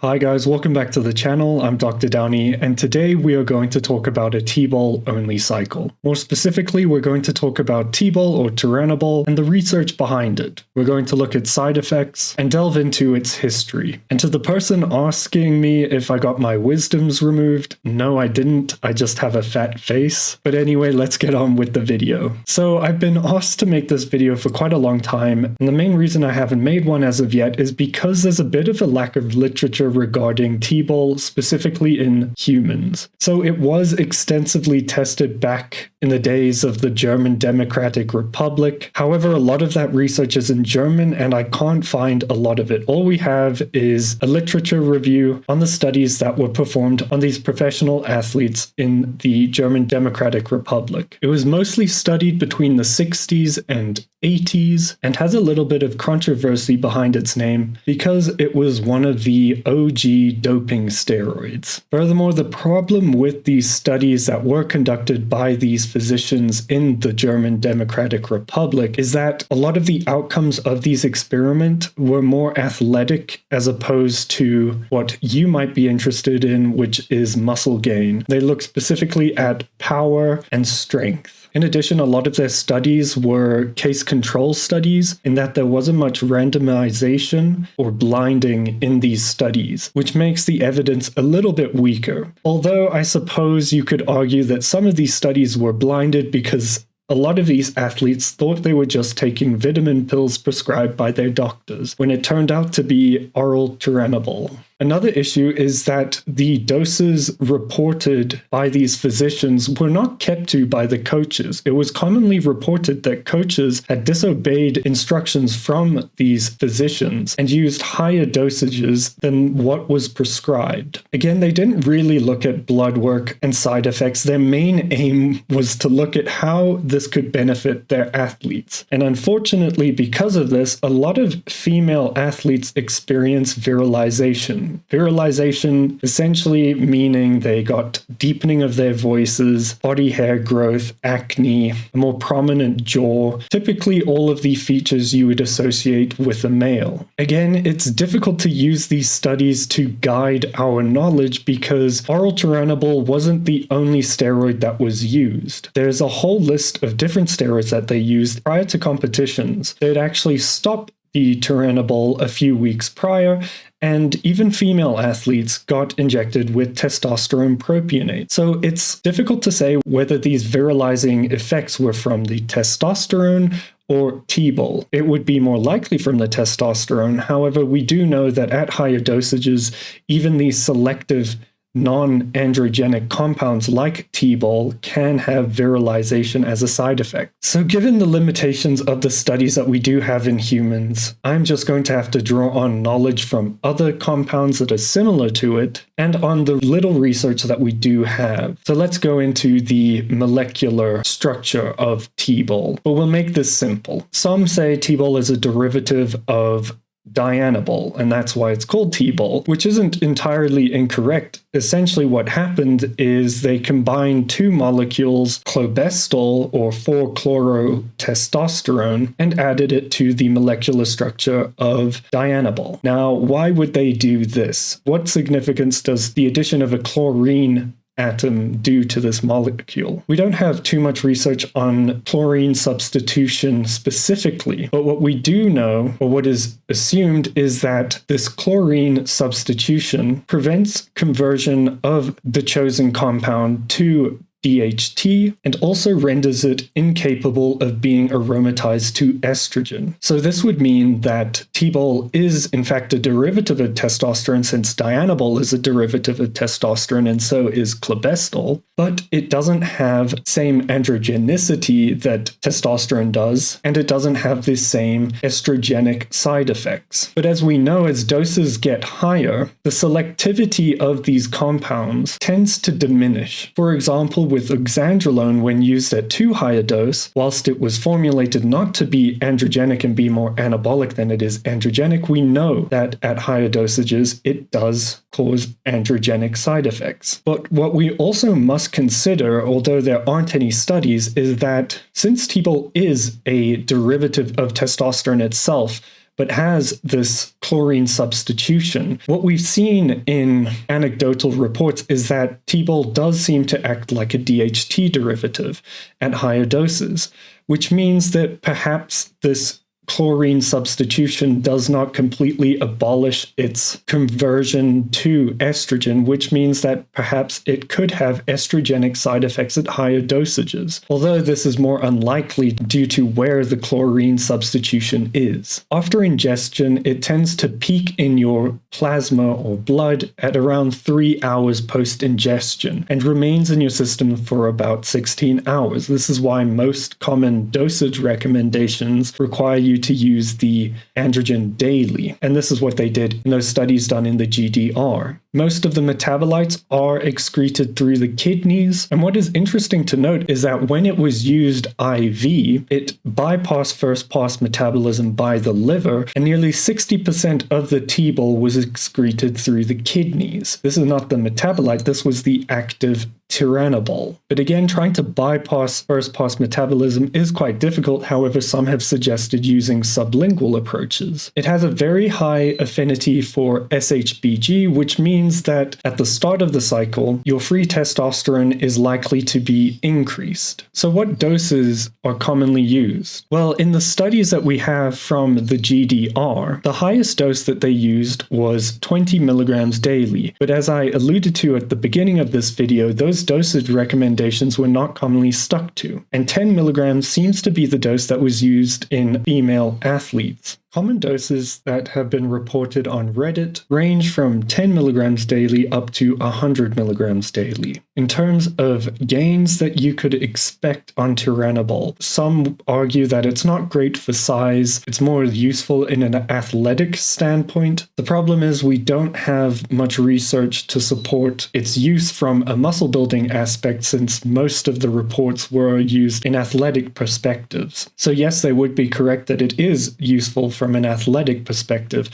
Hi guys, welcome back to the channel. I'm Dr. Downey, and today we are going to talk about a Tbol only cycle. More specifically, we're going to talk about Tbol or Turinabol and the research behind it. We're going to look at side effects and delve into its history. And to the person asking me if I got my wisdoms removed, no I didn't, I just have a fat face. But anyway, let's get on with the video. So I've been asked to make this video for quite a long time, and the main reason I haven't made one as of yet is because there's a bit of a lack of literature regarding Tbol, specifically in humans. So it was extensively tested back in the days of the German Democratic Republic. However, a lot of that research is in German and I can't find a lot of it. All we have is a literature review on the studies that were performed on these professional athletes in the German Democratic Republic. It was mostly studied between the 60s and 80s and has a little bit of controversy behind its name because it was one of the OG doping steroids. Furthermore, the problem with these studies that were conducted by these physicians in the German Democratic Republic is that a lot of the outcomes of these experiments were more athletic as opposed to what you might be interested in, which is muscle gain. They look specifically at power and strength. In addition, a lot of their studies were case control studies in that there wasn't much randomization or blinding in these studies, which makes the evidence a little bit weaker. Although I suppose you could argue that some of these studies were blinded because a lot of these athletes thought they were just taking vitamin pills prescribed by their doctors, when it turned out to be oral Turinabol. Another issue is that the doses reported by these physicians were not kept to by the coaches. It was commonly reported that coaches had disobeyed instructions from these physicians and used higher dosages than what was prescribed. Again, they didn't really look at blood work and side effects. Their main aim was to look at how this could benefit their athletes. And unfortunately, because of this, a lot of female athletes experience virilization. Virilization essentially meaning they got deepening of their voices, body hair growth, acne, a more prominent jaw, typically all of the features you would associate with a male. Again, it's difficult to use these studies to guide our knowledge because oral Turinabol wasn't the only steroid that was used. There's a whole list of different steroids that they used prior to competitions. They'd actually stop the Turinabol a few weeks prior, and even female athletes got injected with testosterone propionate. So it's difficult to say whether these virilizing effects were from the testosterone or Tbol. It would be more likely from the testosterone. However, we do know that at higher dosages, even these selective non-androgenic compounds like Tbol can have virilization as a side effect. So given the limitations of the studies that we do have in humans, I'm just going to have to draw on knowledge from other compounds that are similar to it and on the little research that we do have. So let's go into the molecular structure of Tbol. But we'll make this simple. Some say Tbol is a derivative of Dianabol, and that's why it's called Tbol, which isn't entirely incorrect. Essentially what happened is they combined two molecules, clobestol or 4-chlorotestosterone, and added it to the molecular structure of Dianabol. Now, why would they do this? What significance does the addition of a chlorine atom due to this molecule? We don't have too much research on chlorine substitution specifically, but what we do know, or what is assumed, is that this chlorine substitution prevents conversion of the chosen compound to DHT and also renders it incapable of being aromatized to estrogen. So this would mean that Tbol is in fact a derivative of testosterone, since Dianabol is a derivative of testosterone and so is clobestol, but it doesn't have same androgenicity that testosterone does, and it doesn't have the same estrogenic side effects. But as we know, as doses get higher, the selectivity of these compounds tends to diminish. For example, with oxandrolone, when used at too high a dose, whilst it was formulated not to be androgenic and be more anabolic than it is androgenic, we know that at higher dosages it does cause androgenic side effects. But what we also must consider, although there aren't any studies, is that since Tbol is a derivative of testosterone itself, but has this chlorine substitution. What we've seen in anecdotal reports is that Tbol does seem to act like a DHT derivative at higher doses, which means that perhaps this chlorine substitution does not completely abolish its conversion to estrogen, which means that perhaps it could have estrogenic side effects at higher dosages, although this is more unlikely due to where the chlorine substitution is. After ingestion, it tends to peak in your plasma or blood at around 3 hours post-ingestion and remains in your system for about 16 hours. This is why most common dosage recommendations require you to use the androgen daily, and this is what they did in those studies done in the GDR. Most of the metabolites are excreted through the kidneys, and what is interesting to note is that when it was used IV, it bypassed first-pass metabolism by the liver, and nearly 60% of the Tbol was excreted through the kidneys. This is not the metabolite, this was the active Turinabol. But again, trying to bypass first-pass metabolism is quite difficult. However, some have suggested using sublingual approaches. It has a very high affinity for SHBG, which means that at the start of the cycle, your free testosterone is likely to be increased. So what doses are commonly used? Well, in the studies that we have from the GDR, the highest dose that they used was 20 milligrams daily. But as I alluded to at the beginning of this video, those dosage recommendations were not commonly stuck to, and 10 milligrams seems to be the dose that was used in female athletes. Common doses that have been reported on Reddit range from 10 milligrams daily up to 100 milligrams daily. In terms of gains that you could expect on Turinabol, some argue that it's not great for size, it's more useful in an athletic standpoint. The problem is we don't have much research to support its use from a muscle building aspect, since most of the reports were used in athletic perspectives. So yes, they would be correct that it is useful from an athletic perspective,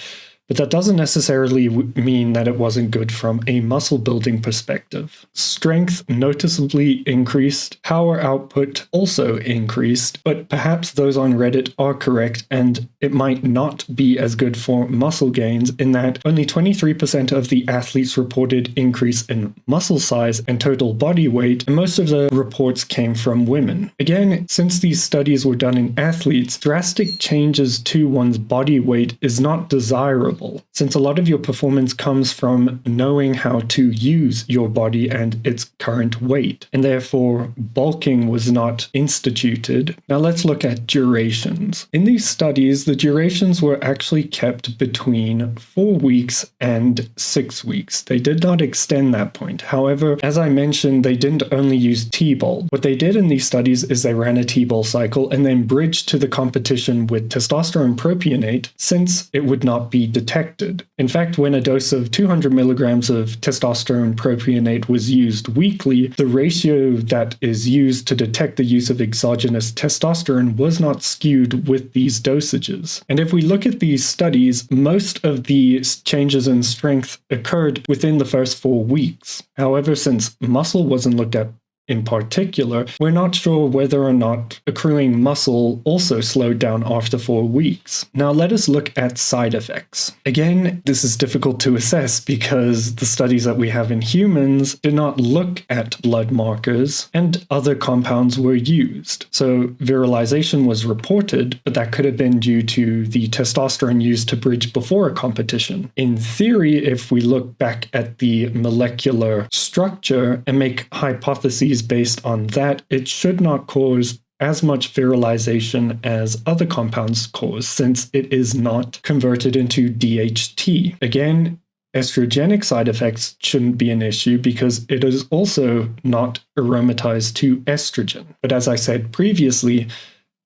but that doesn't necessarily mean that it wasn't good from a muscle building perspective. Strength noticeably increased, power output also increased, but perhaps those on Reddit are correct and it might not be as good for muscle gains, in that only 23% of the athletes reported increase in muscle size and total body weight, and most of the reports came from women. Again, since these studies were done in athletes, drastic changes to one's body weight is not desirable, since a lot of your performance comes from knowing how to use your body and its current weight, and therefore bulking was not instituted. Now let's look at durations. In these studies, the durations were actually kept between 4 weeks and 6 weeks. They did not extend that point. However, as I mentioned, they didn't only use Tbol. What they did in these studies is they ran a Tbol cycle and then bridged to the competition with testosterone propionate, since it would not be detected. In fact, when a dose of 200 milligrams of testosterone propionate was used weekly, the ratio that is used to detect the use of exogenous testosterone was not skewed with these dosages. And if we look at these studies, most of the changes in strength occurred within the first 4 weeks. However, since muscle wasn't looked at in particular, we're not sure whether or not accruing muscle also slowed down after 4 weeks. Now let us look at side effects. Again, this is difficult to assess because the studies that we have in humans did not look at blood markers and other compounds were used. So virilization was reported, but that could have been due to the testosterone used to bridge before a competition. In theory, if we look back at the molecular structure and make hypotheses based on that, it should not cause as much virilization as other compounds cause, since it is not converted into DHT. Again, estrogenic side effects shouldn't be an issue because it is also not aromatized to estrogen. But as I said previously,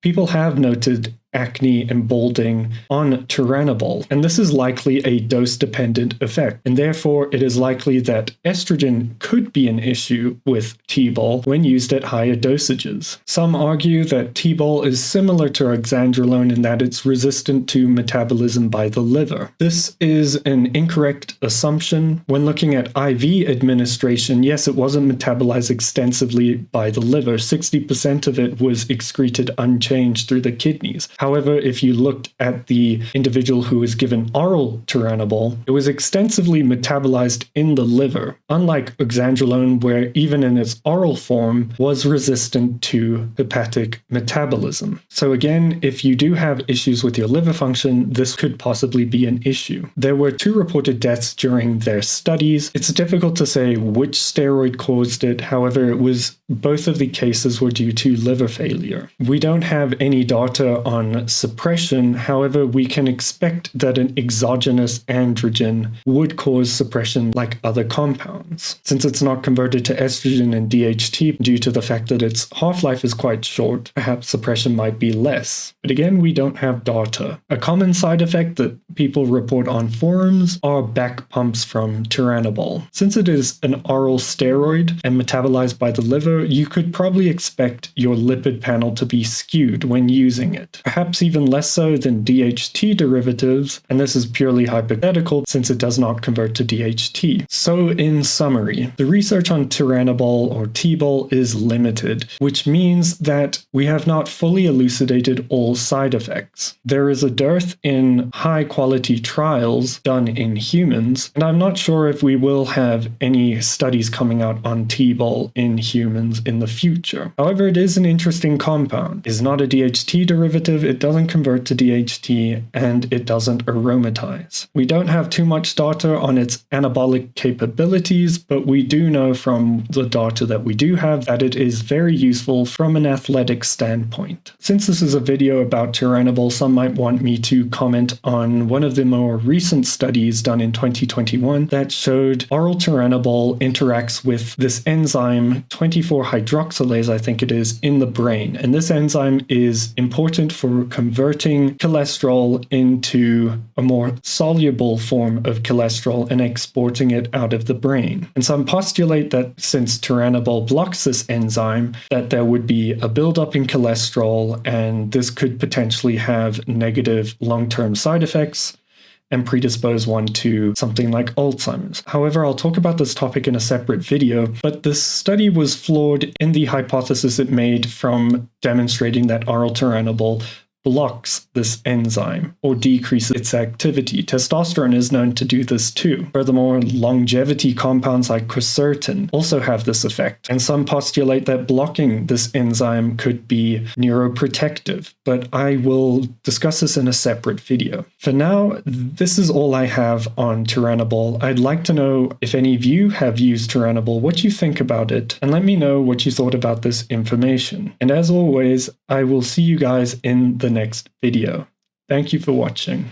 people have noted acne and balding on Turinabol, and this is likely a dose-dependent effect, and therefore it is likely that estrogen could be an issue with Tbol when used at higher dosages. Some argue that Tbol is similar to oxandrolone in that it's resistant to metabolism by the liver. This is an incorrect assumption. When looking at IV administration, yes, it wasn't metabolized extensively by the liver. 60% of it was excreted unchanged through the kidneys. However, if you looked at the individual who was given oral Turinabol, it was extensively metabolized in the liver, unlike oxandrolone, where even in its oral form was resistant to hepatic metabolism. So again, if you do have issues with your liver function, this could possibly be an issue. There were 2 reported deaths during their studies. It's difficult to say which steroid caused it. However, both of the cases were due to liver failure. We don't have any data on suppression. However, we can expect that an exogenous androgen would cause suppression like other compounds. Since it's not converted to estrogen and DHT due to the fact that its half-life is quite short, perhaps suppression might be less. But again, we don't have data. A common side effect that people report on forums are back pumps from Turinabol. Since it is an oral steroid and metabolized by the liver, you could probably expect your lipid panel to be skewed when using it. Perhaps even less so than DHT derivatives, and this is purely hypothetical since it does not convert to DHT. So in summary, the research on Turinabol or Tbol is limited, which means that we have not fully elucidated all side effects. There is a dearth in high-quality trials done in humans, and I'm not sure if we will have any studies coming out on Tbol in humans in the future. However, it is an interesting compound. It's not a DHT derivative, it doesn't convert to DHT, and it doesn't aromatize. We don't have too much data on its anabolic capabilities, but we do know from the data that we do have that it is very useful from an athletic standpoint. Since this is a video about Turinabol, some might want me to comment on one of the more recent studies done in 2021 that showed oral Turinabol interacts with this enzyme 24-hydroxylase, I think it is, in the brain. And this enzyme is important for converting cholesterol into a more soluble form of cholesterol and exporting it out of the brain. And some postulate that since Turinabol blocks this enzyme, that there would be a buildup in cholesterol, and this could potentially have negative long-term side effects and predispose one to something like Alzheimer's. However, I'll talk about this topic in a separate video, but this study was flawed in the hypothesis it made from demonstrating that oral Turinabol blocks this enzyme or decreases its activity. Testosterone is known to do this too. Furthermore, longevity compounds like quercetin also have this effect, and some postulate that blocking this enzyme could be neuroprotective, but I will discuss this in a separate video. For now, this is all I have on Turinabol. I'd like to know if any of you have used Turinabol, what you think about it, and let me know what you thought about this information. And as always, I will see you guys in the next video. Thank you for watching.